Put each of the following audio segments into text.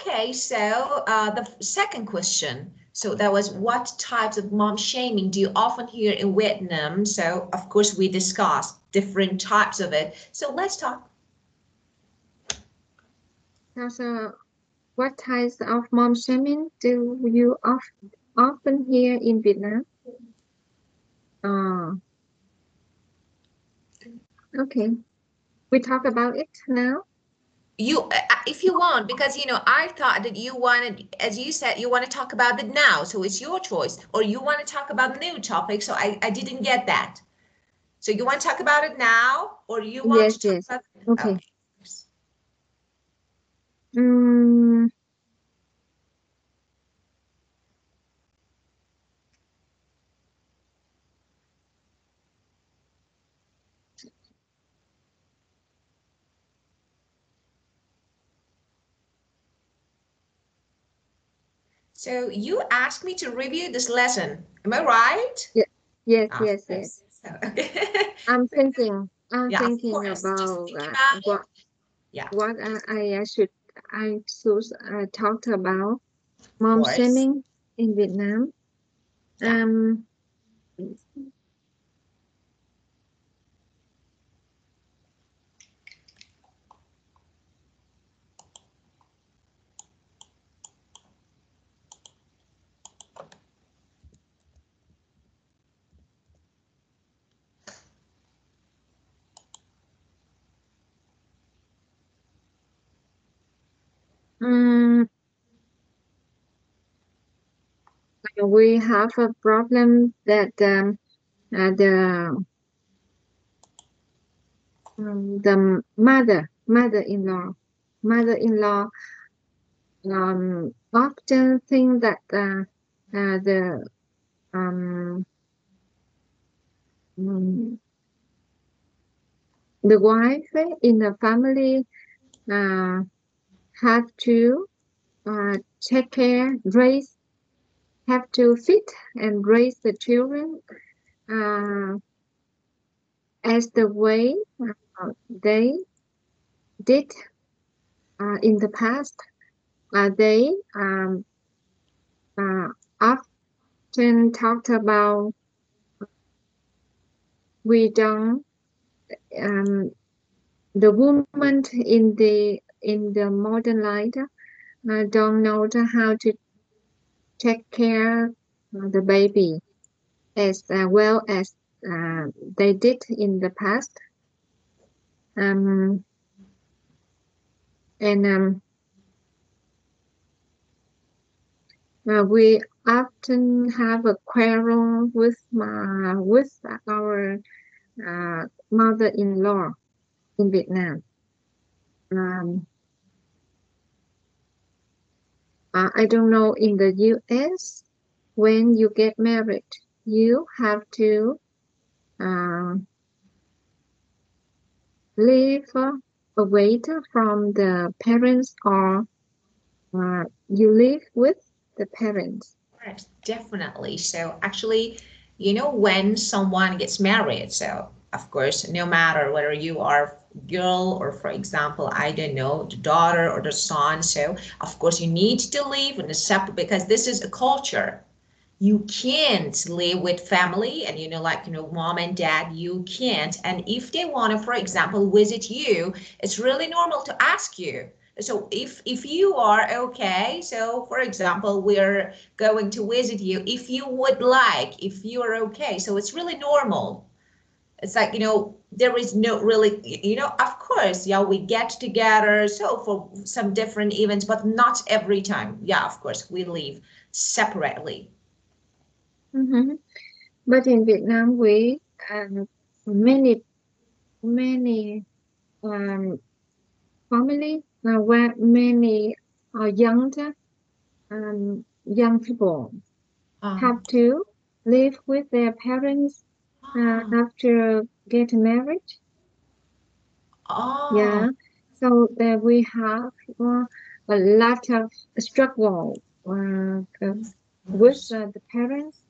Okay, so the second question. So that was, what types of mom shaming do you often hear in Vietnam? So of course we discussed different types of it. So let's talk. So, what types of mom shaming do you often hear in Vietnam? Okay, we talk about it now. You, if you want, because I thought that you wanted, as you said, you want to talk about it now. So it's your choice, or you want to talk about new topic. So I didn't get that. So you want to talk about it now, or you want Yes, to talk yes. about? Okay. Okay. Mm, So you asked me to review this lesson. Am I right? yeah, yes, Of yes, yes. course. So, okay. I'm Yeah, of thinking course. Just about think about it. Yeah, what I should talk about of mom course. shaming in Vietnam. Yeah. Um, mm, we have a problem that the mother-in-law often think that the um, mm, the wife in the family uh, have to take care, have to feed and raise the children uh, as the way they did in the past. They uh, often talked about we don't um, the woman in the modern life don't know how to take care the baby as well as they did in the past. Um, and we often have a quarrel with our mother-in-law in Vietnam. Um, I don't know in the U.S. when you get married, you have to uh, live away from the parents or you live with the parents. Right, definitely. So actually, when someone gets married, so of course, no matter whether you are girl or, for example, I don't know, the daughter or the son, so of course you need to live in a separate, because this is a culture. You can't live with family and mom and dad, you can't. And if they want to, for example, visit you, it's really normal to ask you. So if you are okay, so for example, we're going to visit you, if you would like, if you are okay, so it's really normal. It's like, there is no really, of course, yeah, we get together so for some different events, but not every time. Yeah, of course, we live separately. Mhm. But in Vietnam, we many many um, family where many young people have um, to live with their parents ah, after getting married. oh, Yeah, so there we have a lot of struggle with the parents.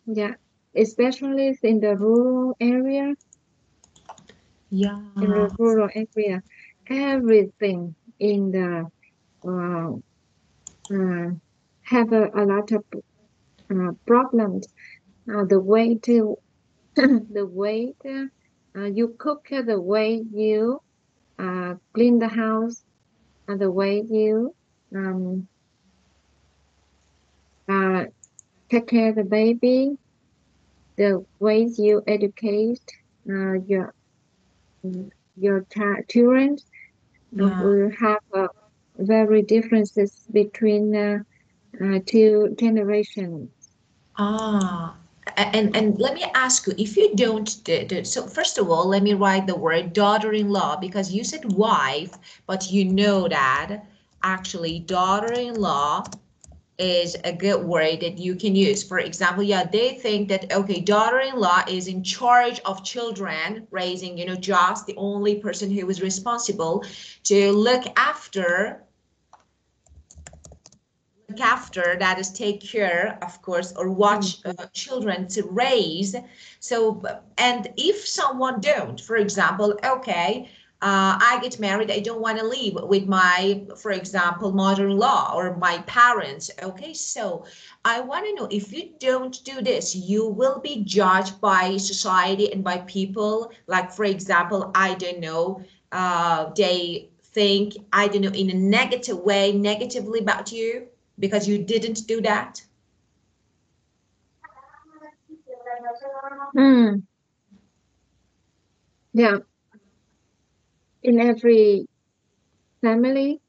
Yeah, especially in the rural area. yeah, In the rural area, everything in the uh, uh, have a lot of problems. The way to the way you cook, the way you clean the house, the way you um, uh, take care of the baby, the ways you educate uh, your your children Yeah. will have very differences between two generations. Ah, and let me ask you, if you don't so first of all, let me write the word daughter-in-law because you said wife, but you know that actually daughter-in-law is a good word that you can use. For example, yeah, they think that okay, daughter-in-law is in charge of children, raising, just the only person who is responsible to look after, that is take care, of course, or watch Mhm. children to raise. So and if someone don't, for example, okay, I get married, I don't want to live with my, for example, mother-in-law or my parents. Okay, so I want to know, if you don't do this, you will be judged by society and by people, like for example, I don't know, they think, I don't know, in a negative way, negatively about you because you didn't do that? Mm, yeah, in every family,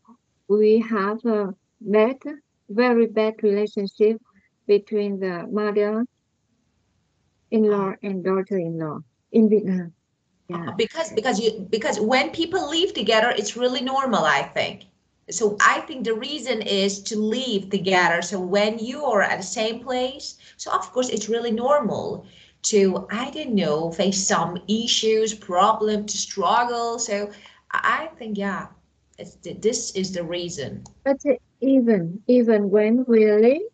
we have a bad, very bad relationship between the mother-in-law Uh, and daughter-in-law in Vietnam. Yeah. because when people live together, it's really normal, I think. So I think the reason is to live together. So when you are at the same place, so of course it's really normal to, I don't know, face some issues, problem, to struggle. So I think, yeah, this is the reason. But even when we live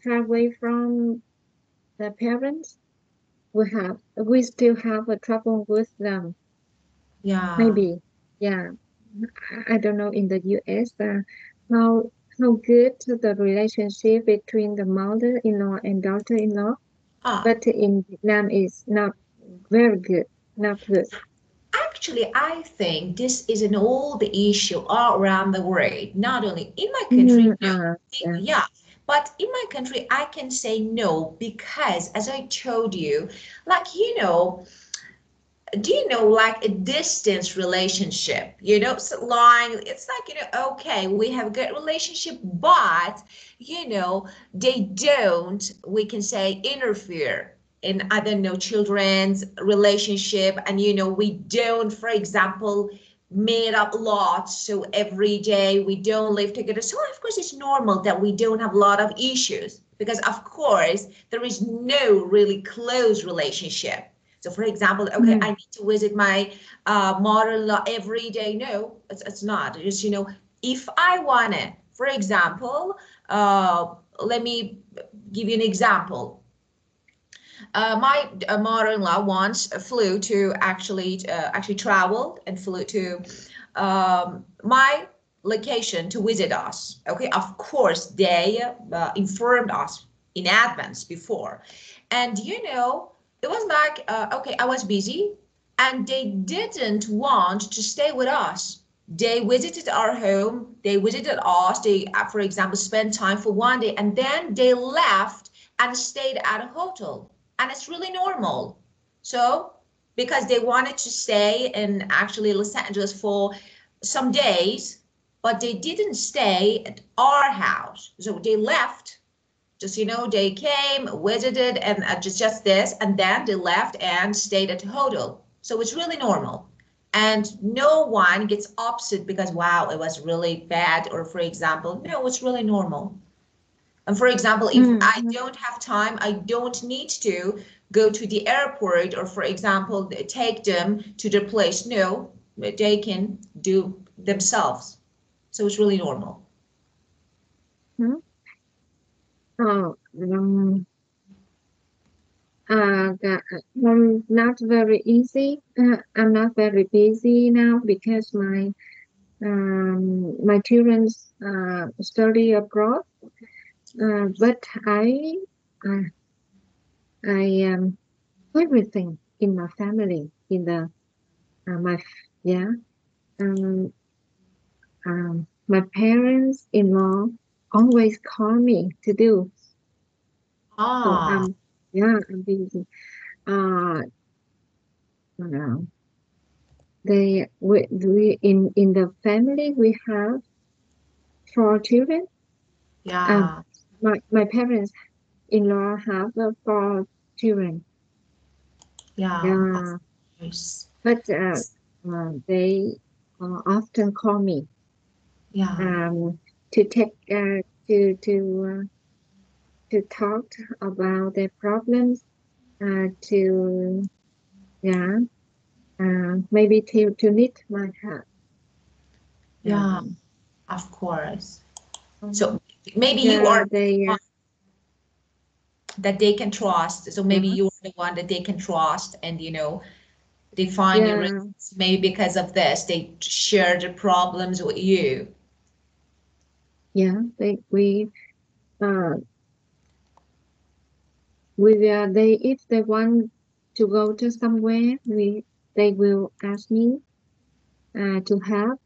far away from the parents, we still have a trouble with them. Yeah. Maybe, yeah. I don't know in the US how how good the relationship between the mother-in-law and daughter-in-law, Ah, but in Vietnam is not very good, not good. actually, I think this is an old issue all around the world, not only in my country, Mm, no. yeah. Yeah, but in my country, I can say no because, as I told you, like, do you know, like a distance relationship, so lying, it's like, okay, we have a good relationship, but, they don't, we can say, interfere in, I don't know, children's relationship. And, we don't, for example, made up lots. So every day we don't live together. So of course it's normal that we don't have a lot of issues because of course there is no really close relationship. So, for example, okay, I Mm, need to visit my mother-in-law every day. No, it's not. Just, if I want to, for example, let me give you an example. My mother-in-law once flew to actually traveled and flew to my location to visit us. Okay, of course they informed us in advance before, and it was like okay, I was busy, and they didn't want to stay with us. They visited our home, they visited us, they for example spent time for one day, and then they left and stayed at a hotel. And it's really normal. So because they wanted to stay in actually Los Angeles for some days, but they didn't stay at our house. So they left. Just, they came, visited, and just this, and then they left and stayed at the hotel. So it's really normal. And no one gets upset because, wow, it was really bad. Or, for example, no, it's really normal. And for example, if mm, I don't have time, I don't need to go to the airport or, for example, take them to their place. No, they can do themselves. So it's really normal. mm. Oh, not very easy. I'm not very busy now because my My children study abroad, but uh, I everything in my family, in the my yeah, um, my parents-in-law always call me to do. So Ah, yeah, I'm busy. Uh, uh, we in the family we have 4 children. Um, yeah, my parents-in-law have 4 children. yeah, of Yeah, course. but they often call me Yeah, um to take to talk about their problems. To yeah, maybe to knit my hat. yeah, Um, of course. um, So maybe you yeah, are they the one that they can trust. So maybe yeah, you are the one that they can trust, and they find your yeah, reasons. Maybe because of this, they share the problems with you. yeah. Uh they if they want to go to somewhere, they will ask me to help.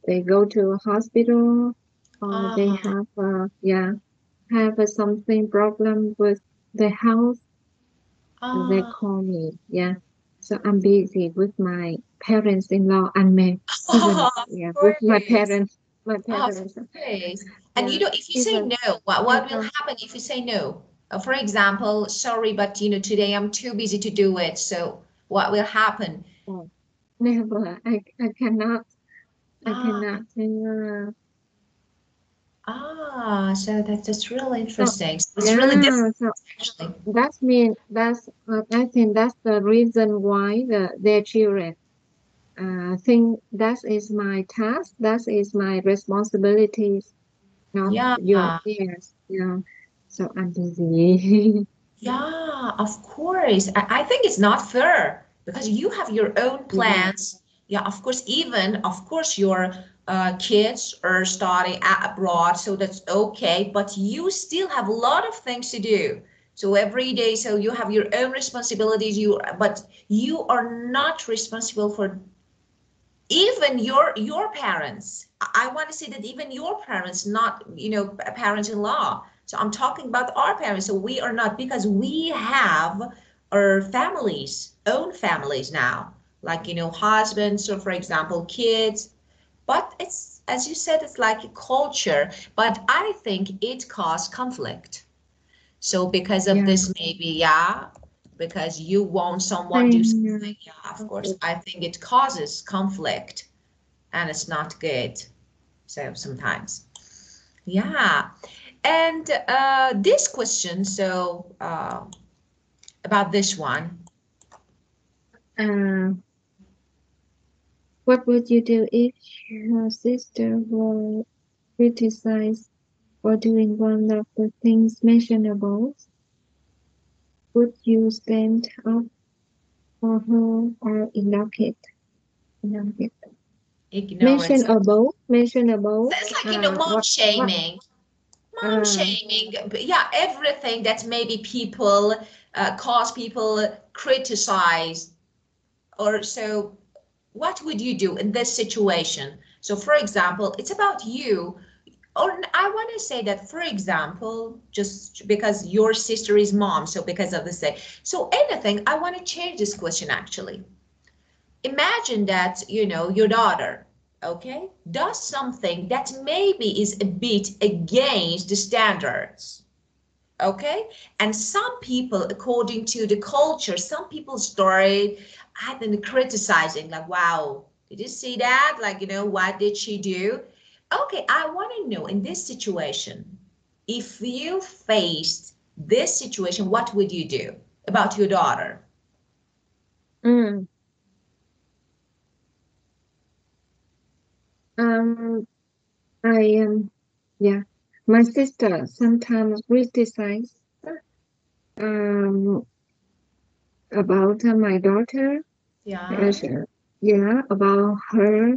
They go to a hospital, or they Ah, have have something problem with the health. So they ah, call me, yeah. So I'm busy with my parents-in-law and me, even of yeah, with course. my Of parents, course. And yeah, if you say even no, what will even happen if you say no? For example, sorry, but today I'm too busy to do it. So what will happen? oh, never. I Ah, cannot. so that's really So interesting. So it's really yeah, different, so actually. that's I think that's the reason why their children think that is my task, that is my responsibilities, not Yeah, theirs. Yeah. So I'm busy. yeah, of course. I think it's not fair because you have your own Yeah. plans. Yeah, of course, even, of course, your kids are studying abroad, so that's okay, but you still have a lot of things to do. So every day, so you have your own responsibilities, but you are not responsible for even your parents. I want to say that even your parents, not parents-in-law. So I'm talking about our parents. So we are not, because we have our families, own families now, like husbands, or for example kids. But it's, as you said, it's like a culture, but I think it caused conflict. So because of Yeah. this, maybe, yeah, because you want someone do I something, yeah, of course, I think it causes conflict, and it's not good. So sometimes, yeah. And this question, so about this one, uh, what would you do if your sister were criticized for doing one of the things mentionable? Would you stand up for her or ignore it? Ignore it. ignorance. Mention So above. it's like mom What? shaming, mom Uh, shaming. But yeah, everything that maybe people cause people criticize, or so. What would you do in this situation? So, for example, it's about you. Or I want to say that, for example, just because your sister is mom, so because of this day. So anything, I want to change this question actually. Imagine that, your daughter, okay, does something that maybe is a bit against the standards, okay? And some people, according to the culture, some people started, I think, criticizing, like, wow, did you see that? Like, what did she do? Okay, I want to know, in this situation, if you faced this situation, what would you do about your daughter? mm, um, I am, yeah. My sister sometimes criticize um about my daughter. Yeah, Yeah, about her.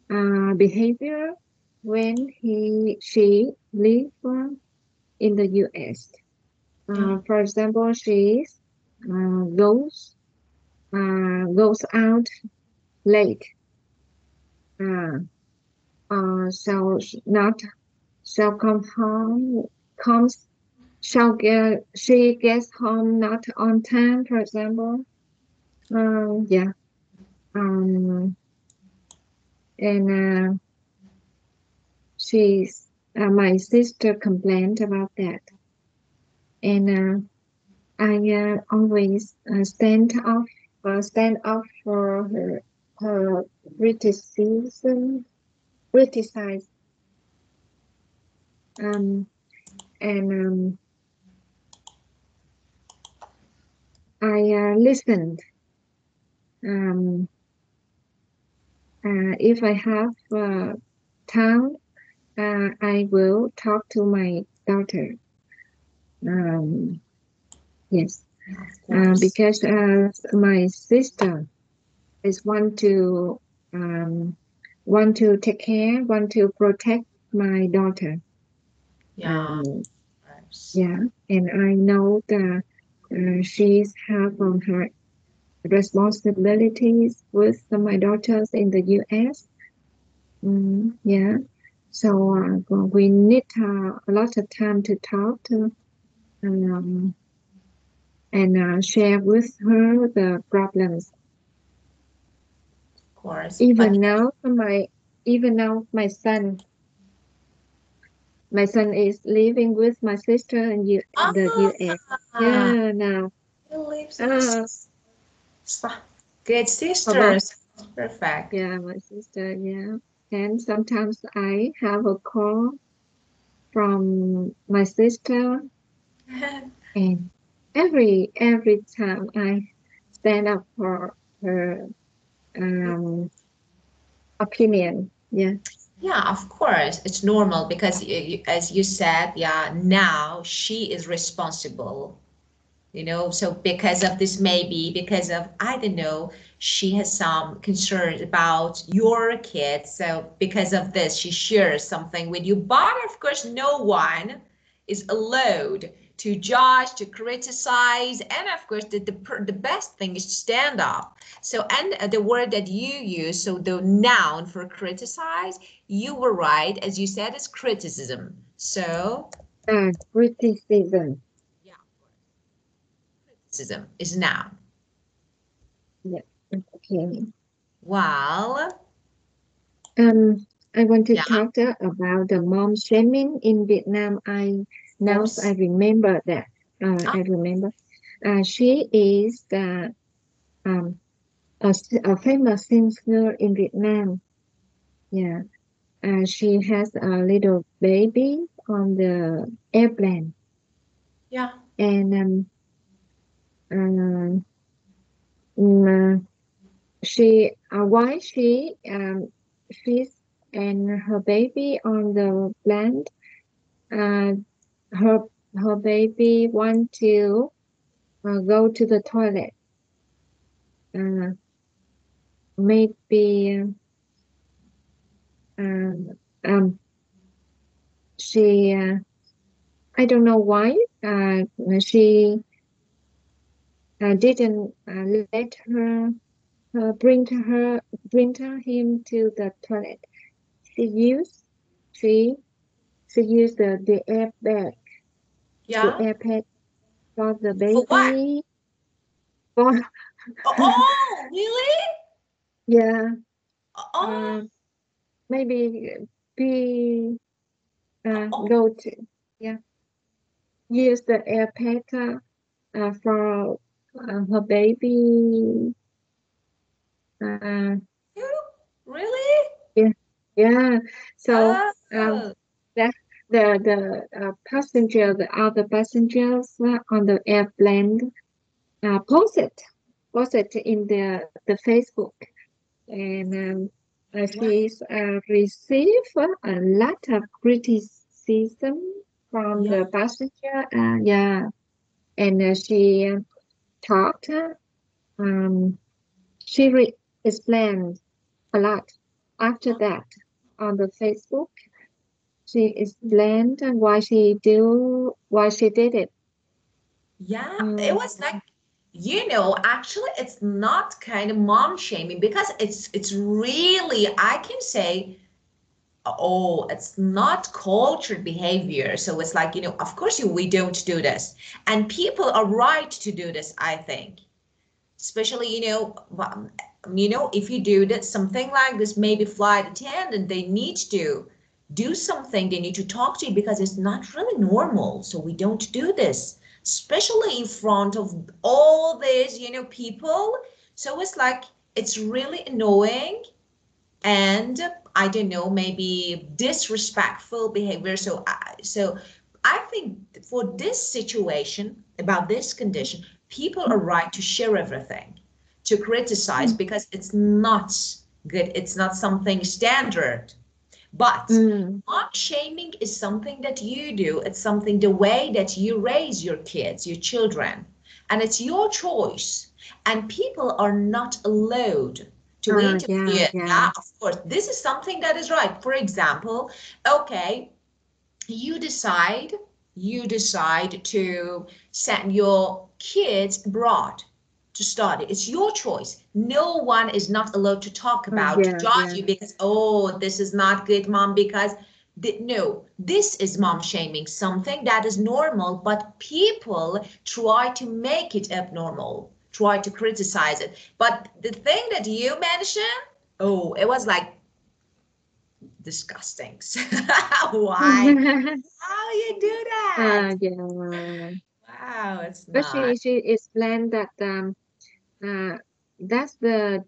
behavior when she live in the U.S. Yeah. For example, she goes goes out late, uh, so not so come home comes she gets home not on time, for example. Yeah. Um, and she's my sister complained about that, and I always stand up for her criticism, criticize, um, and I listened. Um, if I have time, I will talk to my daughter. Um, yes, Yeah, of course. because my sister is um, want to take care, want to protect my daughter. Yeah, of Um, course. yeah, and I know that she's have on her responsibilities with my daughters in the U.S. Yeah, so we need a lot of time to talk to um, and share with her the problems. Of course. But Even now, my son is living with my sister in the U.S. ah, Yeah, now. he lives in the Uh, good about sisters. Perfect. yeah, my sister. Yeah, and sometimes I have a call from my sister, and every time I stand up for her um, opinion. Yeah, Yeah, of course, it's normal because, as you said, yeah, now she is responsible, so because of this, maybe because of, I don't know, she has some concerns about your kids, so because of this she shares something with you, but of course no one is allowed to judge, to criticize, and of course the best thing is to stand up. So, and the word that you use, so the noun for criticize, you were right, as you said, is criticism. So criticism. yeah, criticism is noun. Yeah, okay. Well, Um, I want to yeah, talk about the mom shaming in Vietnam. I of now I course. remember that. Ah, I remember. She is um, a famous singer in Vietnam. Yeah. She has a little baby on the airplane, yeah, and uh, mm, why she's and her baby on the plane. Uh, her her baby want to go to the toilet. Uh, maybe um, um, she I don't know why she didn't let bring him to the toilet. She used she she used the airbag, the yeah. airbag for the For what? baby. For Oh, really? yeah, Oh, uh, maybe be oh, go to yeah use the airbag for her baby. Uh, you? Really? yeah, yeah. So Oh, that the passenger, the other passengers on the airplane posted in the Facebook, and what? she's received a lot of criticism from Yeah, the passenger. Yeah, and she talked. Um, she explained a lot. After that, on the Facebook, she explained why she did it. Yeah, it was like, Mm, actually it's not kind of mom shaming because it's really, I can say, oh, it's not cultured behavior. So it's like, of course we don't do this. And people are right to do this, I think. Especially, if you do that, something like this, maybe flight attendant, they need to do something. They need to talk to you because it's not really normal. So we don't do this, especially in front of all these, people. So it's like, it's really annoying and I don't know, maybe disrespectful behavior. So I think for this situation, about this condition, people are right to share everything, to criticize because it's not good. It's not something standard. But mm, mom shaming is something that you do. It's something the way that you raise your kids, your children, and it's your choice. And people are not allowed to yeah, interfere. yeah, Yeah, of course, this is something that is right. For example, okay, you decide you decide to send your kids abroad to study. It's your choice. No one is not allowed to talk about, to yeah, judge yeah. you because, oh, this is not good, mom, because no, this is mom shaming, something that is normal, but people try to make it abnormal, try to criticize it. But the thing that you mentioned, oh, it was like disgusting. Why? How you do that? Yeah. Wow, it's But not. she explained that uh, that's the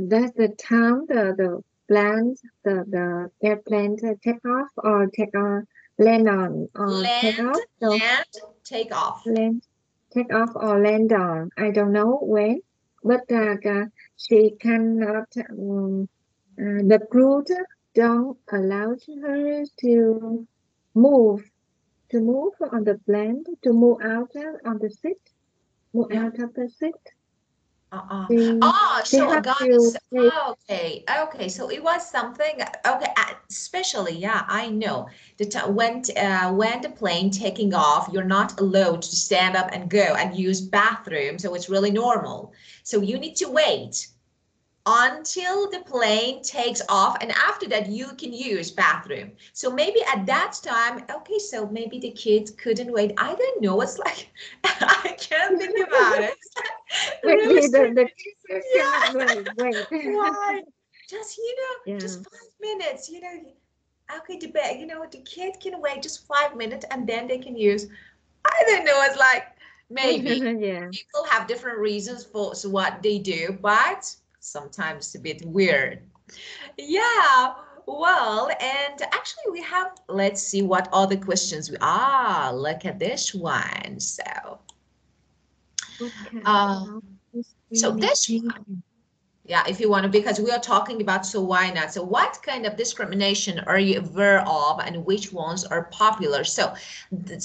that's the time the plane the airplane to take off or take on land on or take Land, off. So land, take off. land take off or land on. I don't know when, but she cannot. The crew don't allow her move move on the plane to move out on the seat, move Yeah. out of the seat. She Oh, she so have guys, to take. okay, okay. So it was something, okay, especially, yeah, I know. When the plane taking off, you're not allowed to stand up and go and use bathroom. So it's really normal. So you need to wait until the plane takes off, and after that you can use bathroom. So maybe at that time, okay, so maybe the kids couldn't wait. I don't know, it's like I can't think about it. It's like really Maybe strange. the kids cannot Yeah. wait. Why? Just Yeah. just 5 minutes, okay, the kid can wait just 5 minutes and then they can use. I don't know, it's like maybe Yeah. people have different reasons for what they do, but sometimes it's a bit weird. Yeah, well, and actually we have, let's see what other questions look at this one. What kind Uh, of so this one, discrimination? yeah, if you want to, because we are talking about, so why not? So what kind of discrimination are you aware of and which ones are popular? So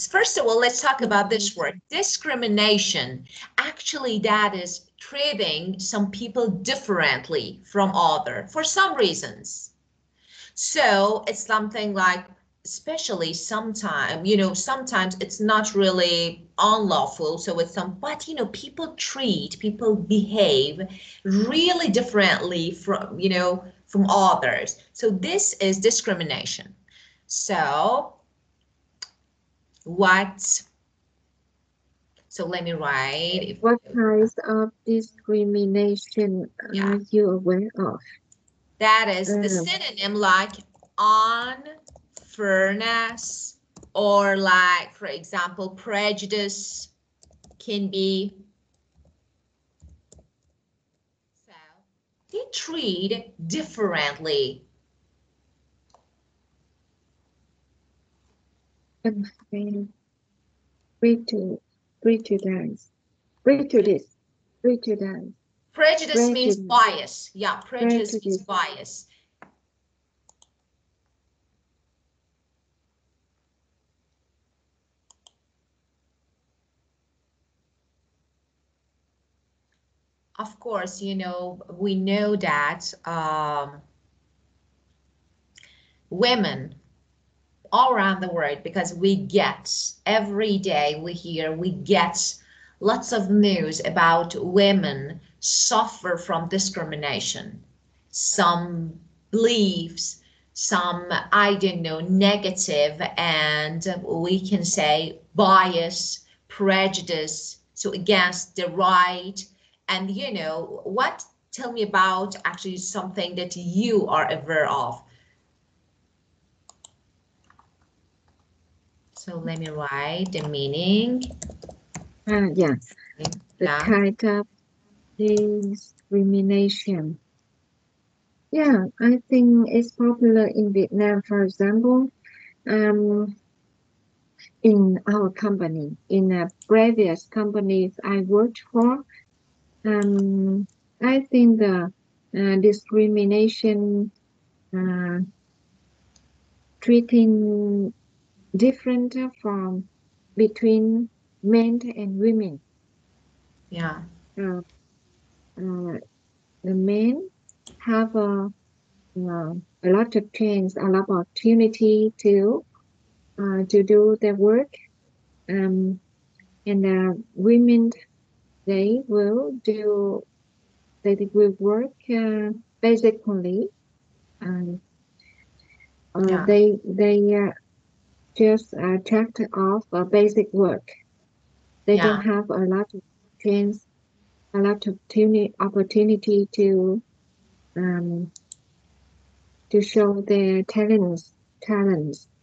first of all, let's talk about this word, discrimination. Actually, that is treating some people differently from other for some reasons. So it's something like, especially sometimes, sometimes it's not really unlawful. So it's but people behave really differently from others. So this is discrimination. So what, so let me write if, What kinds of discrimination yeah, are you aware of? that is the Um, synonym like unfairness, or like, for example, prejudice can be. So they treat differently. unfair, prejudice, prejudice, prejudice, prejudice, Prejudice means prejudice, bias. Yeah, prejudice means prejudice. bias. of course, we know that women all around the world, because we get every day we get lots of news about women suffer from discrimination, some beliefs, some, I don't know, negative, and we can say bias, prejudice, so against the right. And what, tell me about actually something that you are aware of. So let me write the meaning. Yeah, the Yeah, kind of discrimination. Yeah, I think it's popular in Vietnam, for example. Um, in our company, in a previous companies I worked for, um, I think the discrimination, uh, treating different from between men and women. yeah, Uh, uh, the men have a lot of chance, a lot of opportunity to do their work, um, and women they will do they will work basically. Um, yeah, they just checked off basic work. They don't yeah, have a lot of chance, a lot of opportunity um, to show their talents.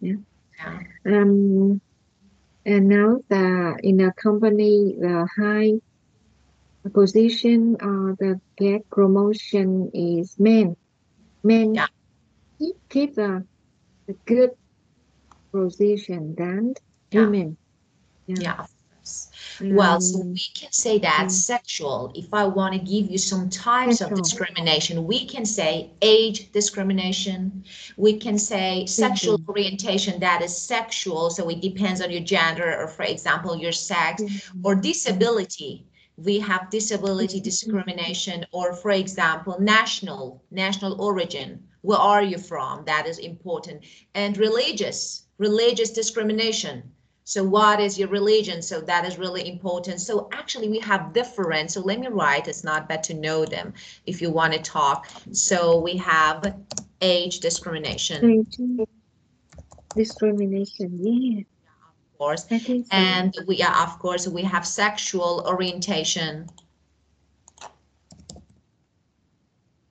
Yeah. yeah, Um, and now the in a company, the high position or the get promotion is men. Men yeah, keep a good position than yeah. women. Yeah. Yeah, of course. Well, so Um, we can say that mm, sexual, if I want to give you some types of sexual. discrimination, we can say age discrimination. We can say sexual Mhm. orientation, that is sexual, so it depends on your gender or, for example, your sex, Mhm. or Mhm. disability. We have disability discrimination, or, for example, national origin. Where are you from? That is important. And religious discrimination. So what is your religion? So that is really important. So actually we have different, so let me write, it's not bad to know them if you want to talk. So we have age discrimination, Age discrimination. Yeah, of course. I think so. And we are, of course, we have sexual orientation.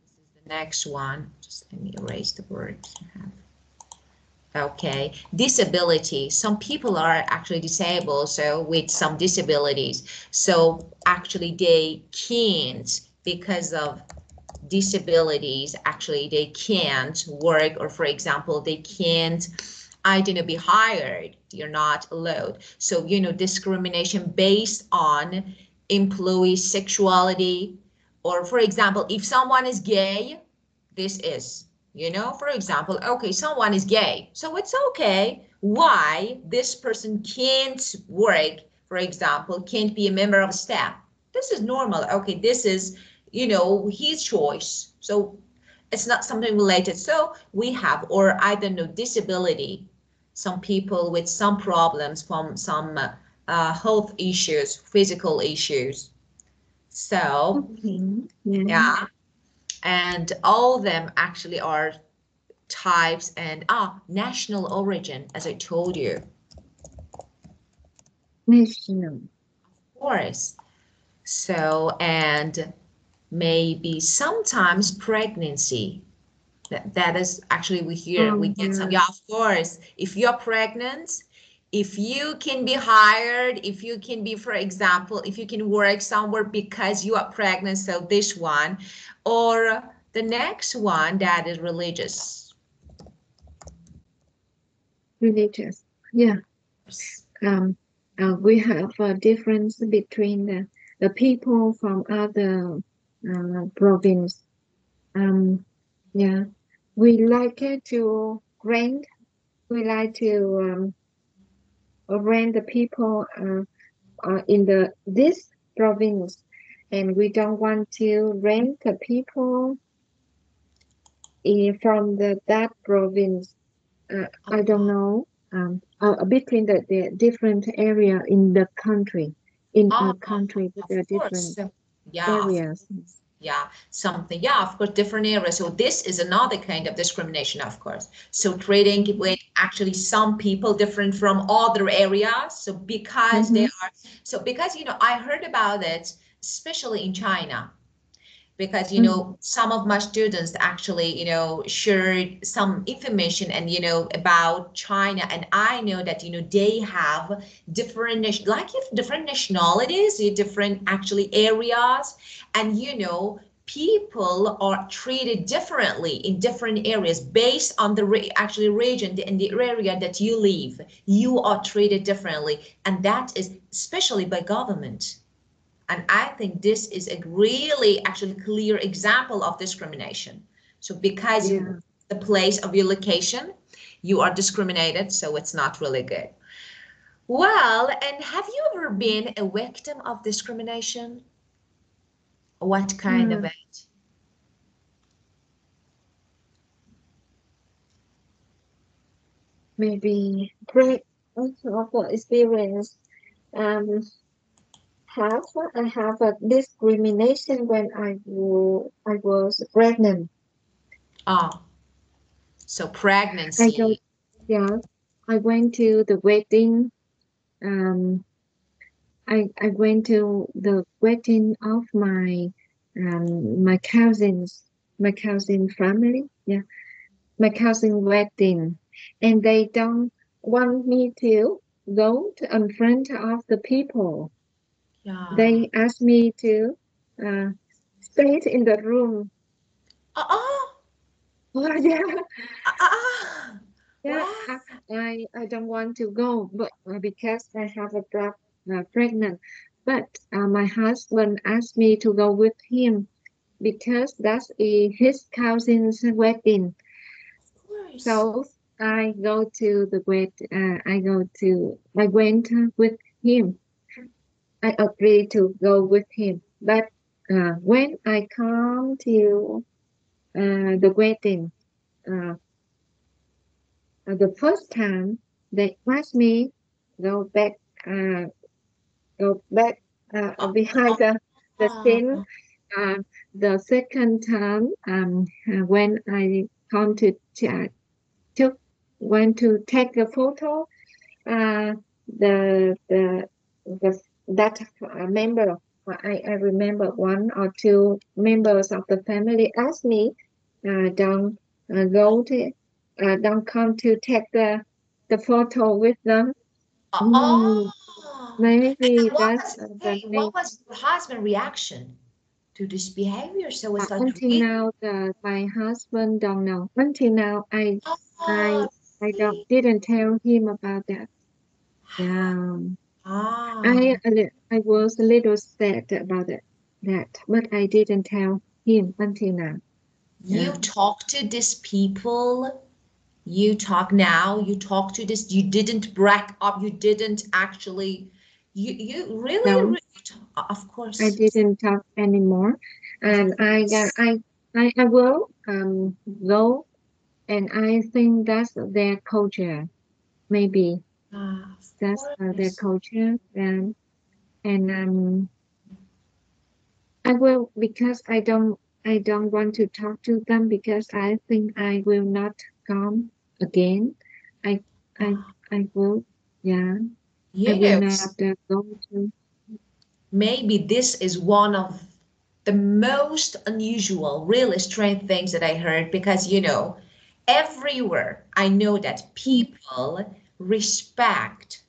This is the next one. Just let me erase the word. Okay, disability. Some people are actually disabled, so with some disabilities. So actually they can't, because of disabilities, actually they can't work, or for example, they can't, I don't know, be hired. You're not allowed. So, discrimination based on employee sexuality, or for example, if someone is gay, this is, for example, okay, someone is gay, so it's okay. Why this person can't work, for example, can't be a member of staff? This is normal. Okay, this is, his choice. So it's not something related. So we have, or I don't know, disability. Some people with some problems from some health issues, physical issues. So Okay. Yeah. yeah, and all of them actually are types, and national origin, as I told you, of National. course. So, and maybe sometimes pregnancy. That is actually, we get some, Yeah. yeah, of course. If you're pregnant, if you can be hired, if you can be, for example, if you can work somewhere because you are pregnant, so this one, or the next one, that is religious. Religious. Yeah. Um, we have a difference between the people from other province. Um, yeah, we like it to rent. We like to rent the people in this province, and we don't want to rent the people from that province. I don't know. Between the different area in the country, in Ah, a country, but of there are course. different Yeah, of areas. yeah, something. Yeah, of course, different areas. So this is another kind of discrimination, of course. So trading with actually some people different from other areas. So because they Mm-hmm. are, so because, I heard about it, especially in China, because some of my students actually shared some information and about China, and I know that they have different like different nationalities, different actually areas, and people are treated differently in different areas based on the actually region in the area that you live. You are treated differently, and that is especially by government. And I think this is a really actually clear example of discrimination. So because you Yeah. the place of your location, you are discriminated, so it's not really good. Well, and have you ever been a victim of discrimination? What kind of Mm, it? maybe great awful experience. Um, have I have a discrimination when I was pregnant. Oh, so I go, pregnancy. yeah, I went to the wedding. Um, I went to the wedding of my cousin family. Yeah, my cousin wedding, and they don't want me to go to in front of the people. Yeah. They asked me to uh, stay in the room. Oh, Oh yeah, yeah. wow. I don't want to go, but because I have a pregnant. But my husband asked me to go with him because that's his cousin's wedding. Of course. So I go to the wed. I went with him. I agreed to go with him. But when I come to the wedding, uh, the first time they asked me go back, uh, go back Uh, behind the uh, scene. Uh, the second time, when I come to took went to take a photo, uh, the that member, I remember one or two members of the family asked me, don't go to, don't come to take the photo with them. Mm, oh. And maybe then what that's was, the hey, name. what was your husband's reaction to this behavior? So it's like Until really, now, my husband don't know. Until now, I oh, I don't really? didn't tell him about that. Yeah. Ah, I was a little sad about that, but I didn't tell him until now. you Yeah. talk to these people, you talk now, you talk to this, you didn't break up, you didn't actually, you really, No, really, of I course, didn't talk anymore, of and course, I will go, and I think that's their culture. Maybe of that's their course. culture, and I will because I don't want to talk to them because I think I will not come again. I I I will, yeah. I You will know, not go to. maybe this is one of the most unusual, really strange things that I heard because, everywhere I know that Mm, people respect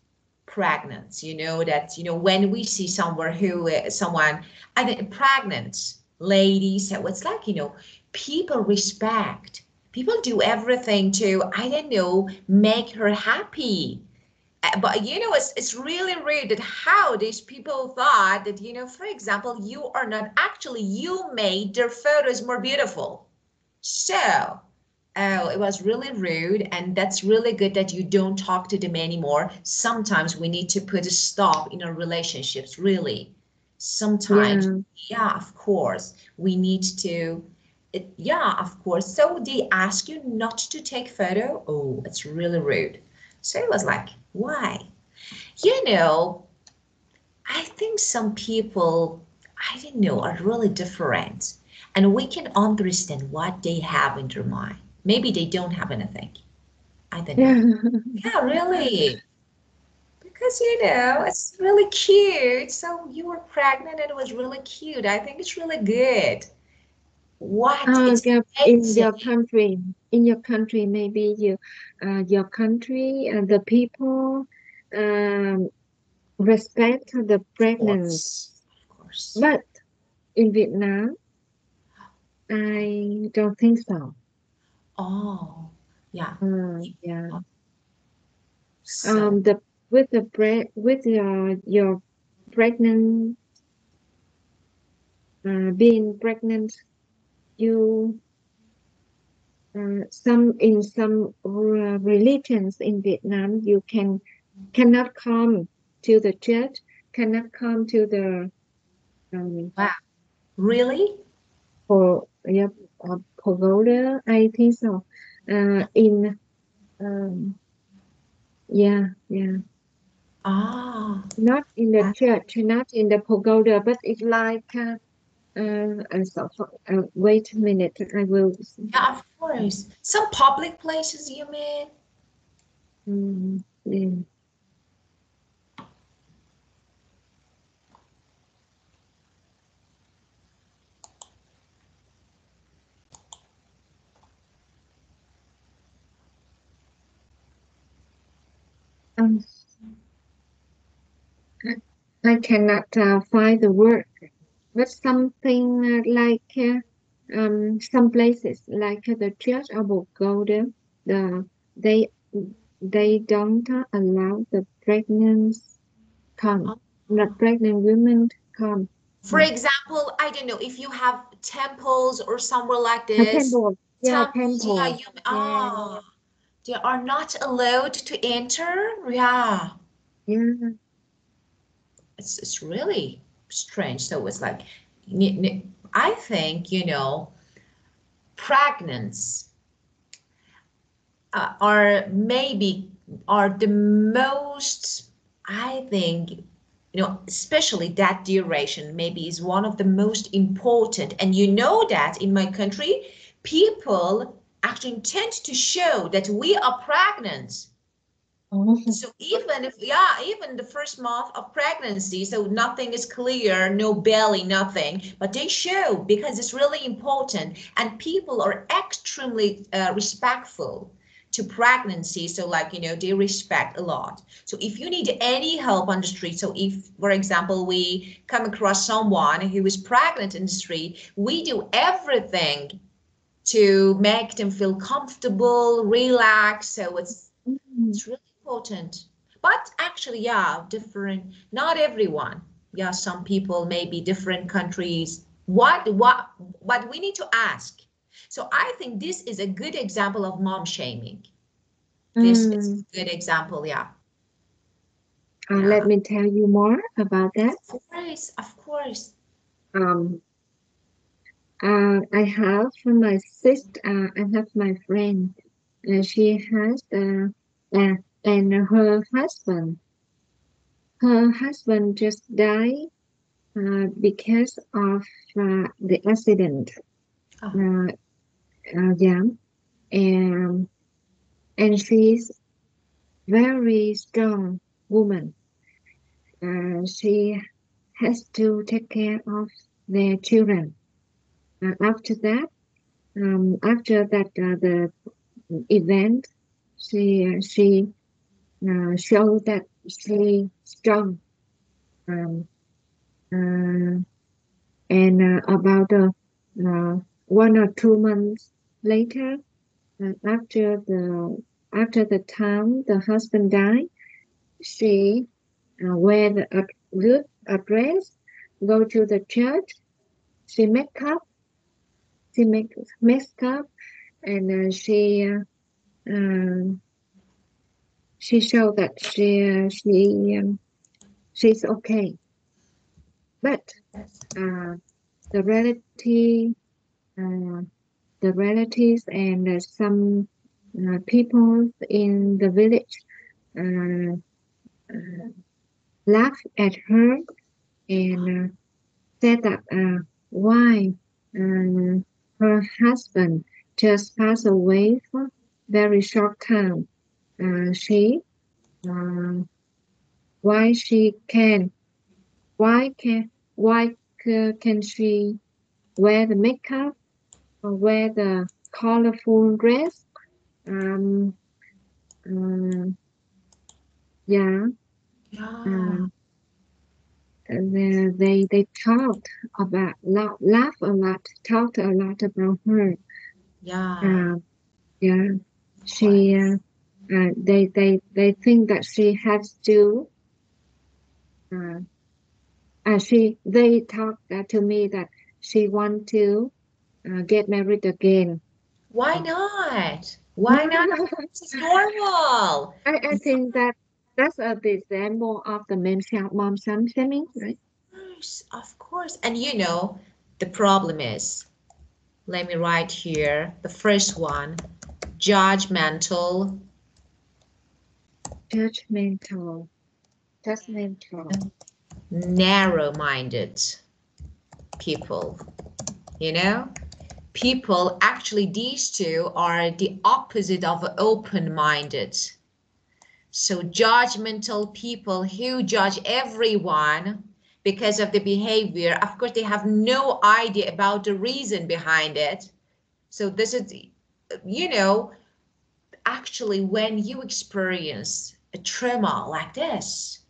pregnancy. That, when we see somewhere someone, I think pregnant ladies, so it's like, people respect. People do everything to, I don't know, make her happy. But it's really rude that how these people thought that for example you are not actually you made their photos more beautiful. So oh, it was really rude, and that's really good that you don't talk to them anymore. Sometimes we need to put a stop in our relationships, really. Sometimes, Yeah. yeah, of course, we need to, yeah, of course. So they ask you not to take photo. Oh, it's really rude. So it was like, why? You know, I think some people, I don't know, are really different. And we can understand what they have in their mind. Maybe they don't have anything. I don't know. Yeah. Yeah, really. Because, it's really cute. So you were pregnant and it was really cute. I think it's really good. What? It's Yeah, amazing. in your country, maybe your country, the people, um, respect the Of pregnant. course. Of course. But in Vietnam, I don't think so. Oh, yeah. Yeah. So, The with your pregnant, being pregnant, you some religions in Vietnam, you cannot come to the church, cannot come to the um, wow. Really? for yeah, pagoda. I think so. In yeah, yeah, Ah, not in the that, church, not in the pagoda, but it's like so, wait a minute, I will. yeah, of course. Some public places, you mean? Yeah. Um, I cannot find the word, but something some places like the Church of Golden, they they don't allow the pregnant come, Oh. not pregnant women come. For example, I don't know if you have temples or somewhere like A this. temple, yeah, Temples, yeah, temple, you, yeah, they are not allowed to enter. Yeah, yeah. it's really strange. So it's like, I think, pregnancy are maybe are the most, I think, especially that duration maybe is one of the most important. And you know that in my country, people actually tend to show that we are pregnant. Oh, So even if, yeah, even the first month of pregnancy, so nothing is clear, no belly, nothing, but they show because it's really important, and people are extremely respectful to pregnancy. So like, they respect a lot. So if you need any help on the street, so if, for example, we come across someone who is pregnant in the street, we do everything to make them feel comfortable, relax. So mm, it's really important. But actually, yeah, different, not everyone. Yeah, some people, maybe different countries. But we need to ask. So I think this is a good example of mom shaming. This is mm. a good example, yeah. Let Yeah. me tell you more about that. Of course, of course. Um, I have my sister. I have my friend. She has and her husband. Her husband just died because of the accident. Oh, Uh, yeah, and she's very strong woman. She has to take care of their children. After that, the event, she showed that she strong. Um, uh, and about 1 or 2 months later, after the time the husband died, she wear a good a dress, go to the church. She make up, makes up, and uh, she showed that she's okay. but uh, the relative, uh, the relatives and some people in the village uh, uh, laugh at her and said that why uh, her husband just passed away for very short time. She uh, why she can why can she wear the makeup or wear the colorful dress? Um, uh, yeah, Yeah, uh, they talked about laugh a lot, talked a lot about her. yeah, Uh, yeah, of she course. they think that she has to. Uh, they talked to me that she want to get married again. Why not? Why not? This is normal. I think that that's a example of the mom son shaming, right? Yes, of course. And the problem is, let me write here the first one, judgmental, Judgmental, judgmental. narrow-minded people. You know? People, actually, these two are the opposite of open-minded. So judgmental people who judge everyone because of the behavior, of course, they have no idea about the reason behind it. So this is, you know, actually, when you experience a trauma like this,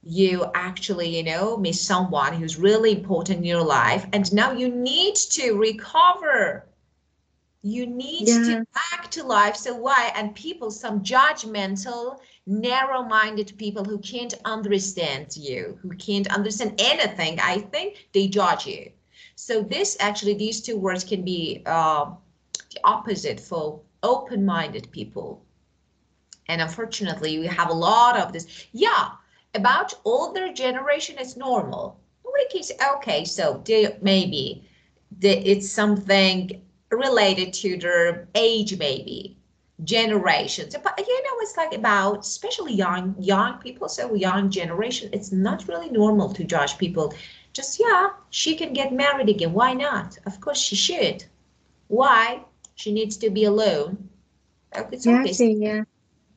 you actually, meet someone who's really important in your life, and now you need to recover. You need to Yeah, back to life. So why? And people, some judgmental, narrow-minded people who can't understand you, who can't understand anything, I think they judge you. So these two words can be the opposite for open-minded people. And unfortunately, we have a lot of this. Yeah, about older generation, it's normal. We can say, okay, so maybe it's something related to their age, maybe generations. But it's like about especially young people, so young generation. It's not really normal to judge people. Just yeah, she can get married again. Why not? Of course she should. Why? She needs to be alone. Okay, it's yeah, okay.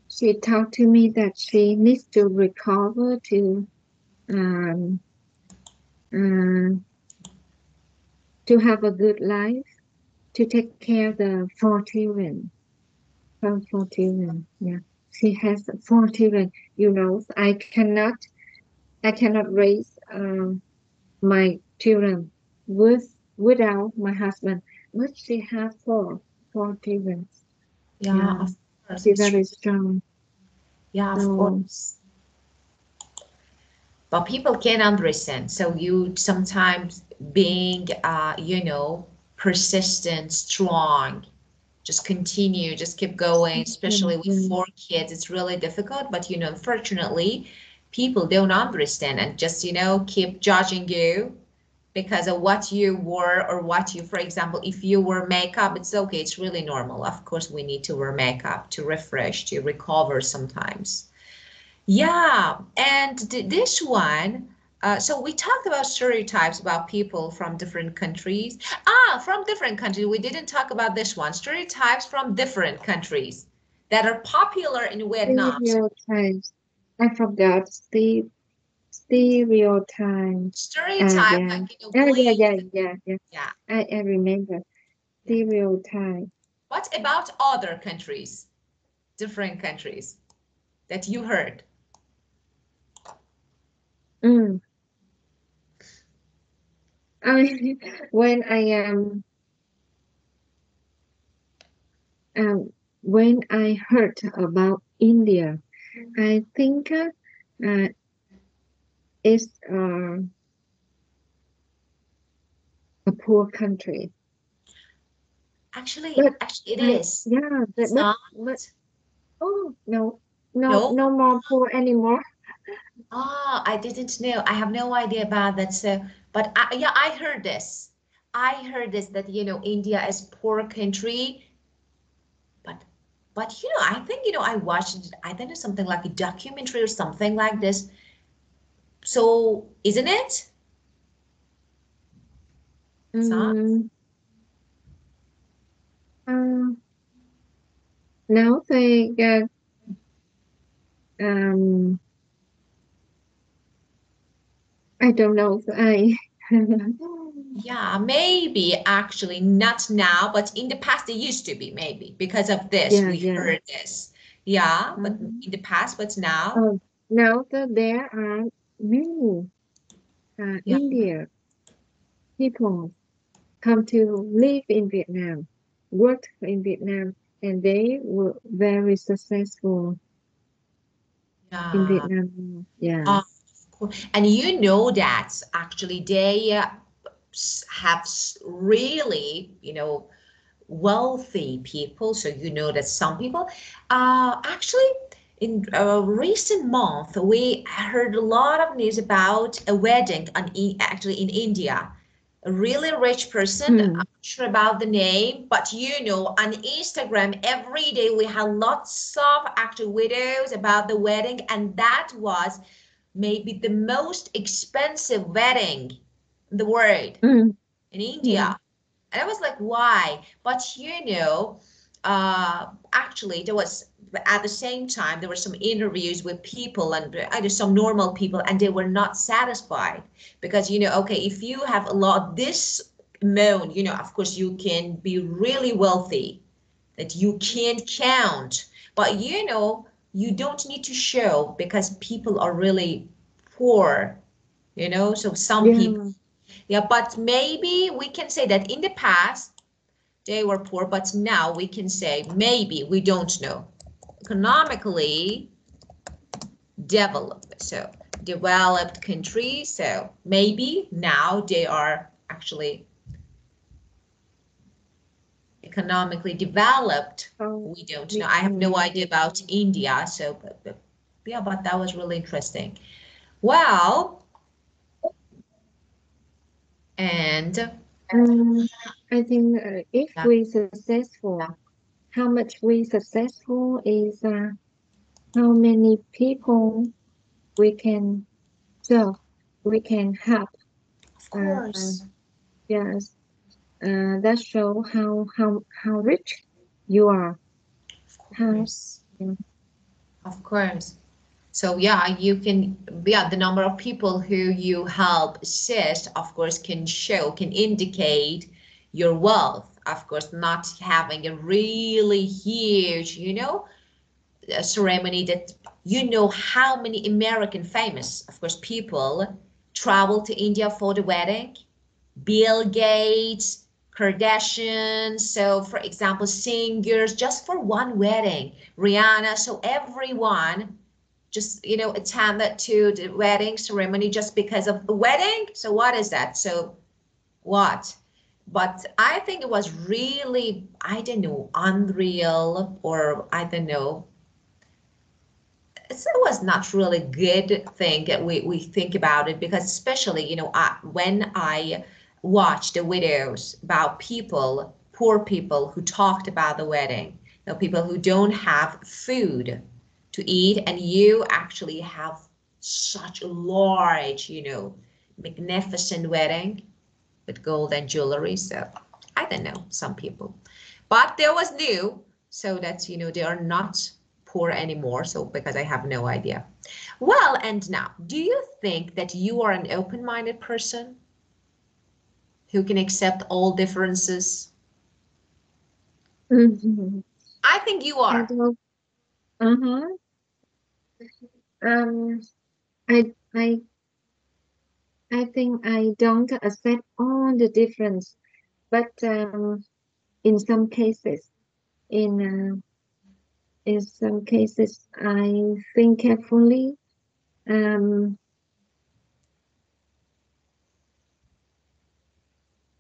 she talked to me that she needs to recover um uh, to have a good life, to take care of the 4 children. From 4 children, yeah. She has 4 children. I cannot raise my children without my husband. But she has four children. Yeah, Yeah, of course. she's very strong. Yeah, of So course. But people can't understand. So you sometimes being, persistent, strong, just continue, just keep going, especially with mm, four kids. It's really difficult. But, unfortunately, people don't understand and just, keep judging you because of what you wore or what you, for example, if you wear makeup, it's okay. It's really normal. Of course, we need to wear makeup to refresh, to recover sometimes. Yeah, and this one, so we talked about stereotypes about people from different countries. From different countries. We didn't talk about this one. Stereotypes from different countries that are popular in Vietnam. So stereotypes. I forgot stereotypes. stereotype, Yeah. like, Yeah, please. yeah. Yeah, I remember yeah. stereotype. What about other countries, different countries that you heard? Mm. I when I am um when I heard about India, I think it's a poor country. Actually, But actually, it is. yeah, It's not. but oh no, No, no more poor anymore. Ah, I didn't know. I have no idea about that. So, but yeah, I heard this. I heard this that India is poor country, but I think I watched I think it's something like a documentary or something like this. So, isn't it? It's not. Mm, uh, now they get um I don't know if I Yeah, maybe actually not now, but in the past it used to be maybe because of this yeah, we yeah. heard this. Yeah, but Mhm. in the past, but now, Oh, now that there are many yeah, India people come to live in Vietnam, work in Vietnam, and they were very successful in yeah. Vietnam. Uh, Yes. and you know that actually they have really, wealthy people. So you know that some people, actually, in a recent month, we heard a lot of news about a wedding actually in India. A really rich person. I'm Mm, not sure about the name, but on Instagram every day we have lots of actual videos about the wedding, and that was maybe the most expensive wedding in the world mm, in mm, India. And I was like, why? But actually, there was at the same time there were some interviews with people and either some normal people, and they were not satisfied because okay, if you have a lot this amount, of course you can be really wealthy that you can't count, but you don't need to show because people are really poor, so some people, yeah, yeah, but maybe we can say that in the past they were poor, but now we can say maybe we don't know. Economically developed, so developed countries, so maybe now they are actually economically developed. oh, We don't know. we I have no can. idea about India, so but yeah, but that was really interesting. Well, and Um, I think if yeah, we successful, how much we successful is how many people we can serve, we can help. of Uh, course, yes, that show how rich you are. of How course, of course. So yeah, you can, yeah, the number of people who you help assist, of course, can indicate your wealth. Of course, not having a really huge, a ceremony that how many American famous, of course, people travel to India for the wedding. Bill Gates, Kardashian, so for example, singers just for one wedding, Rihanna, so everyone just attended to the wedding ceremony just because of the wedding. So what is that? So what? But I think it was really, I don't know, unreal, or I don't know, it was not really good thing that we think about it, because especially when I watched the videos about people, poor people who talked about the wedding, people who don't have food to eat, and you actually have such a large, magnificent wedding with gold and jewelry. So I don't know, some people, but there was new, so that's they are not poor anymore. So because I have no idea. Well, and now, do you think that you are an open-minded person who can accept all differences? Mhm. I think you I are. don't. Uh-huh. Um, I I think I don't accept all the difference, but in some cases, in uh, in some cases, I think carefully. Um,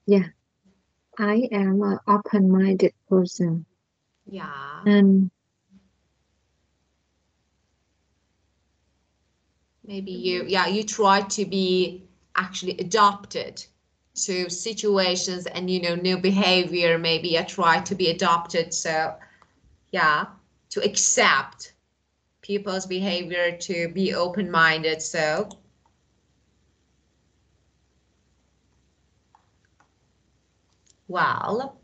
yeah, I am an open-minded person, Yeah. and maybe you try to be actually adopted to situations and new behavior, maybe I try to be adopted, so yeah, to accept people's behavior, to be open-minded. So well,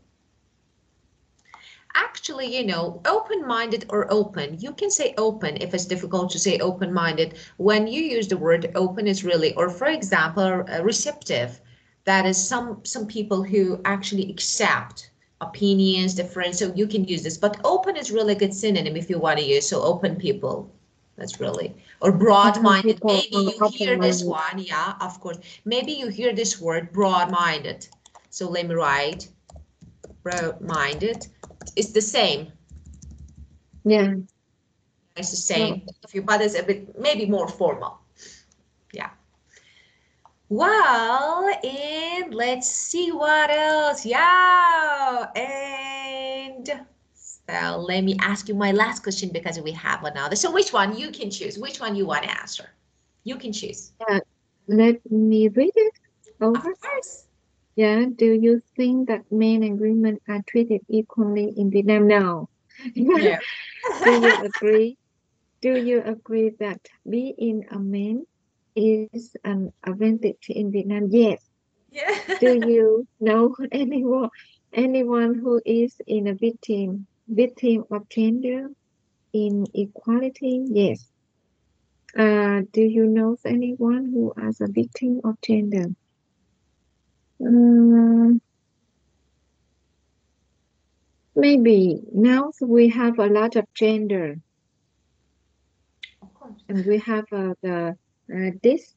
actually, open-minded or open, you can say open if it's difficult to say open-minded. When you use the word open, is really, or for example, receptive. That is some people who actually accept opinions, different. So you can use this, but open is really a good synonym if you want to use. So open people, that's really, or Open broad-minded. people Maybe are you hear this open-minded. one, yeah, of course. Maybe you hear this word broad-minded. So let me write broad-minded. It's the same. Yeah. It's the So same. If you, but it's a bit maybe more formal. Yeah. Well, and let's see what else. Yeah. And so let me ask you my last question because we have another. So which one you can choose? Which one you want to answer? You can choose. yeah, let me read it over. Of course. Yeah. Do you think that men and women are treated equally in Vietnam? No. No. Do you agree? Do you agree that being a man is an advantage in Vietnam? Yes. Do Yeah. you know anyone who is in a victim of gender inequality? Yes. Do you know anyone who is a victim of gender? Um, Maybe now we have a lot of gender, Of course. and we have this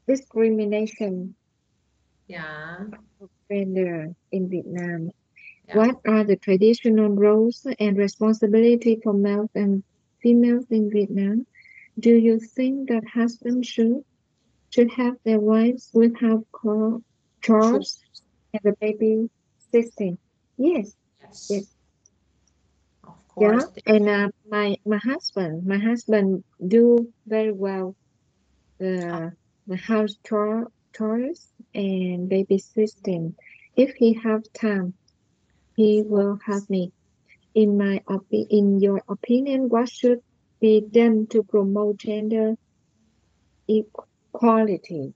discrimination Yeah. of gender in Vietnam. Yeah. What are the traditional roles and responsibility for males and females in Vietnam? Do you think that husbands should have their wives without True. chores and the baby system? Yes, Yes. yes, Of yeah. course. And my husband do very well the house chores and baby system. If he have time, he Of will have course. me. In your opinion, what should be done to promote equality?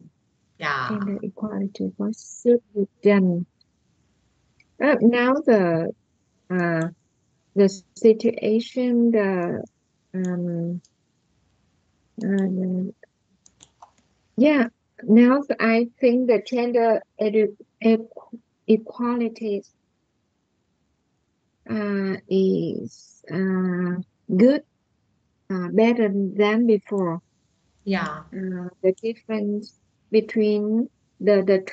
Yeah. Gender equality. What should be done? Now uh, the situation, um, uh, yeah. Now I think the equality is good, better than before. Yeah. The difference between the the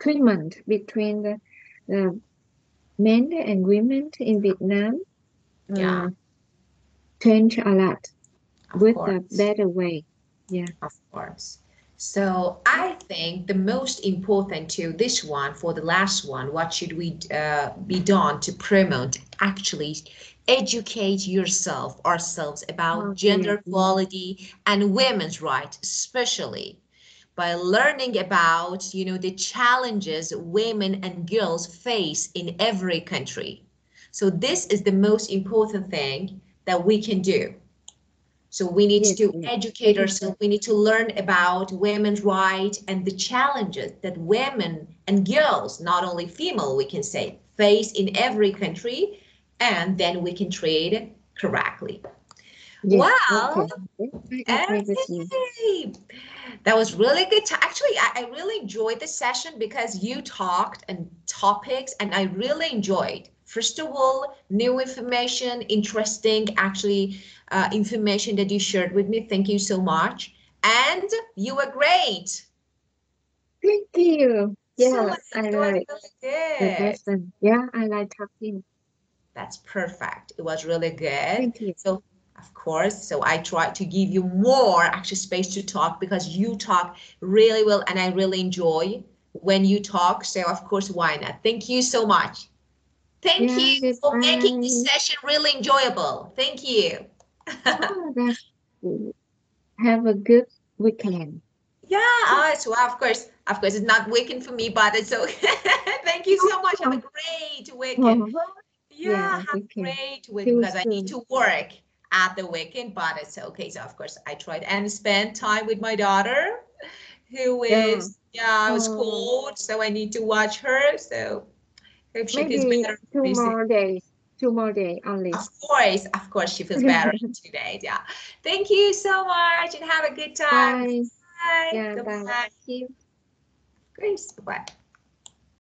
treatment between the men and women in Vietnam Yeah. uh, change a lot Of with a course. better way. Yeah. Of course. So I think the most important to this one, for the last one, what should we be done to promote? Actually, educate ourselves about Oh, yeah. gender equality and women's rights, especially by learning about, the challenges women and girls face in every country. So this is the most important thing that we can do. So we need Yes, to yes. educate Educate. ourselves. We need to learn about women's rights and the challenges that women and girls, not only female, we can say, face in every country, and then we can trade correctly. Yes. Well, Okay. Yes, I agree with you. okay. That was really good. Actually, I really enjoyed this session because you talked and topics, and I really enjoyed. First of all, new information, interesting, actually, information that you shared with me. Thank you so much. And you were great. Thank you. Yeah, Excellent. I It was like really the good. lesson. Yeah, I like talking. That's perfect. It was really good. Thank you. So, of course, so I try to give you more actual space to talk because you talk really well and I really enjoy when you talk. So, of course, why not? Thank you so much. Thank you Yeah, for making this goodbye. session really enjoyable. Thank you. Oh, that's have a good weekend. Yeah, so of course, it's not weekend for me, but it's okay. Thank you so much. Have a great weekend. Yeah, Yeah, have a weekend. great weekend Too because I need soon. to work at the weekend, but it's okay. So of course I tried and spend time with my daughter, who Yeah. is yeah, was Oh, cold, so I need to watch her. So hope she feels maybe better two pretty soon. more days. 2 more days only. Of course, she feels better in 2 days. Yeah. Thank you so much and have a good time. Bye. Bye. Yeah, bye. Goodbye. See you. Grace. Bye.